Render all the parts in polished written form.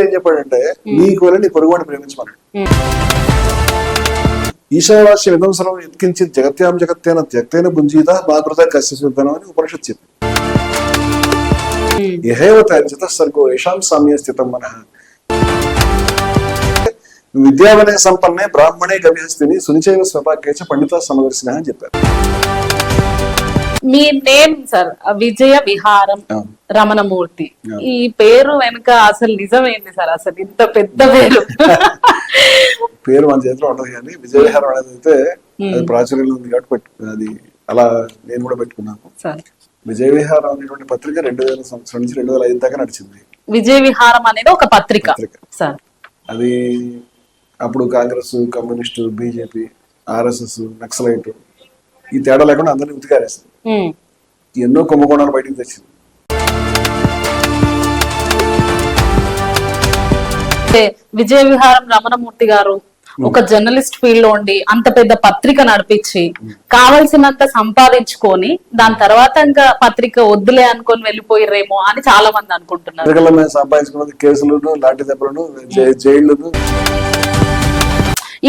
ఏం చెప్పాడంటే నీకు వెళ్ళి నీ పొరుగువాడిని ప్రేమించమన్నాడు. ఈశావాస్య విధ్వంసరం ఎత్కించి జగత్యాం జగత్తేన త్యక్తేన భుంజీత బాధృత కశ్యసిద్ధనం అని ఉపనిషత్ చెప్పి యహేవ తేజత సర్గో ఏషాం సామ్య స్థితం మనః విద్యావనే సంపన్నే బ్రాహ్మణే గవ్యస్తిని సునిచైవ స్వపాకేచ పండిత సమదర్శిన అని చెప్పారు. మీ నేమ్ సార్ విజయ విహారం రమణమూర్తి, ఈ పేరు వెనుక అసలు నిజమేంటి సార్? అసలు ఇంత పెద్ద పేరు పేరు మన చేతిలో ఉండదు కానీ విజయ విహారం అనేది అయితే అది ప్రాచుర్యంలో ఉంది కాబట్టి అది అలా నేను కూడా పెట్టుకున్నాను. విజయ విహారం అనేటువంటి పత్రిక 2000 సంవత్సరం నుంచి 2005 దాకా నడిచింది. విజయ విహారం అనేది ఒక పత్రిక సార్. అది అప్పుడు Congress, communist, BJP, RSS, naxalite ఈ తేడా లేకుండా అందరినీ ఉతికారేస్తుంది. ఎన్నో కుంభకోణాలు బయటకు తెచ్చింది. విజయ విహారం రమణమూర్తి గారు ఒక జర్నలిస్ట్ ఫీల్డ్ లో ఉండి అంత పెద్ద పత్రిక నడిపించి కావలసినంత సంపాదించుకొని దాని తర్వాత ఇంకా పత్రిక వద్దులే అనుకొని వెళ్ళిపోయిరేమో అని చాలా మంది అనుకుంటున్నారు. సంపాదించుకున్నది కేసులను, లాఠీ దెబ్బలను, జైళ్లను.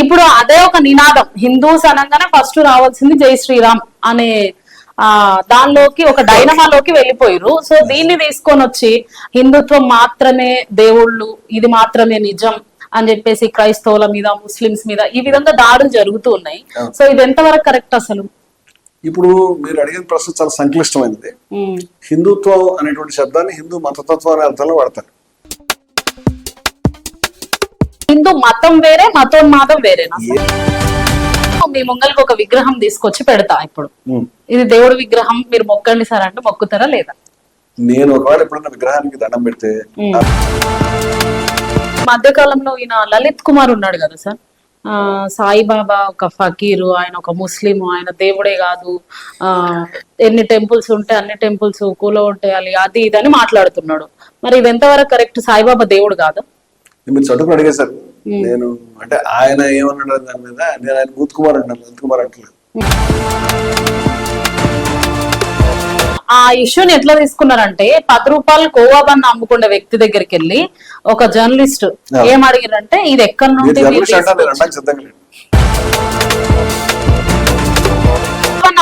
ఇప్పుడు అదే ఒక నినాదం, హిందూస్ అనగానే ఫస్ట్ రావాల్సింది జై శ్రీరామ్ అనే దానిలోకి ఒక డైనమాలోకి వెళ్ళిపోయారు. సో దీన్ని తీసుకొని వచ్చి హిందుత్వం మాత్రమే దేవుళ్ళు, ఇది మాత్రమే నిజం అని చెప్పేసి క్రైస్తవుల మీద, ముస్లింస్ మీద ఈ విధంగా దాడులు జరుగుతూ ఉన్నాయి. సో ఇది ఎంతవరకు కరెక్ట్ అసలు? ఇప్పుడు మీరు అడిగిన ప్రశ్న చాలా సంక్లిష్టమైనది. హిందుత్వం అనేటువంటి శబ్దాన్ని హిందూ మతతత్వం అనే అర్థంలో వాడతారు. హిందూ మతం వేరే, మతోన్మాదం వేరేనా? మీ ముంగల్కి ఒక విగ్రహం తీసుకొచ్చి పెడతా, ఇప్పుడు ఇది దేవుడి విగ్రహం మీరు మొక్కండి సార్ అంటే మొక్కుతారా లేదా? నేను ఒకవేళ ఎప్పుడన్నా విగ్రహానికి దండం పెడితే, మధ్యకాలంలో ఈయన లలిత్ కుమార్ ఉన్నాడు కదా సార్, సాయిబాబా ఒక ఫకీరు, ఆయన ఒక ముస్లిం, ఆయన దేవుడే కాదు, ఎన్ని టెంపుల్స్ ఉంటే అన్ని టెంపుల్స్ కూలో ఉంటాయి అది ఇది అని మాట్లాడుతున్నాడు. మరి ఇది ఎంతవరకు కరెక్ట్? సాయిబాబా దేవుడు కాదు? మీరు చదువుకుని అడిగేశారు. నేను అంటే ఆయన ఏమన్నాడు దాని మీద, నేను ఆయన బూత్ కుమార్ అంటాను, లలిత్ కుమార్ అంటలేదు. ఆ ఇష్యూని ఎట్లా తీసుకున్నారంటే 10 రూపాయలు కోవా బన్ అమ్ముకునే వ్యక్తి దగ్గరికి వెళ్ళి ఒక జర్నలిస్ట్ ఏం అడిగారంటే ఇది ఎక్కడి నుండి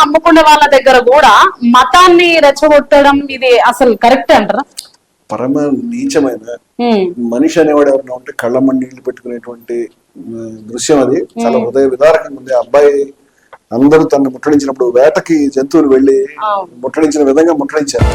అమ్ముకునే వాళ్ళ దగ్గర కూడా మతాన్ని రెచ్చగొట్టడం ఇది అసలు కరెక్ట్ అంటారా? పరమ నీచమైన మనిషి అనేవాడు ఎవరైనా ఉంటే కళ్ళమ్మని నీళ్లు పెట్టుకునేటువంటి దృశ్యం అది. చాలా హృదయ విదారకంగా ఉంది. అబ్బాయి అందరూ తనను ముట్టడించినప్పుడు వేటకి జంతువులు వెళ్లి ముట్టడించిన విధంగా ముట్టడించారు.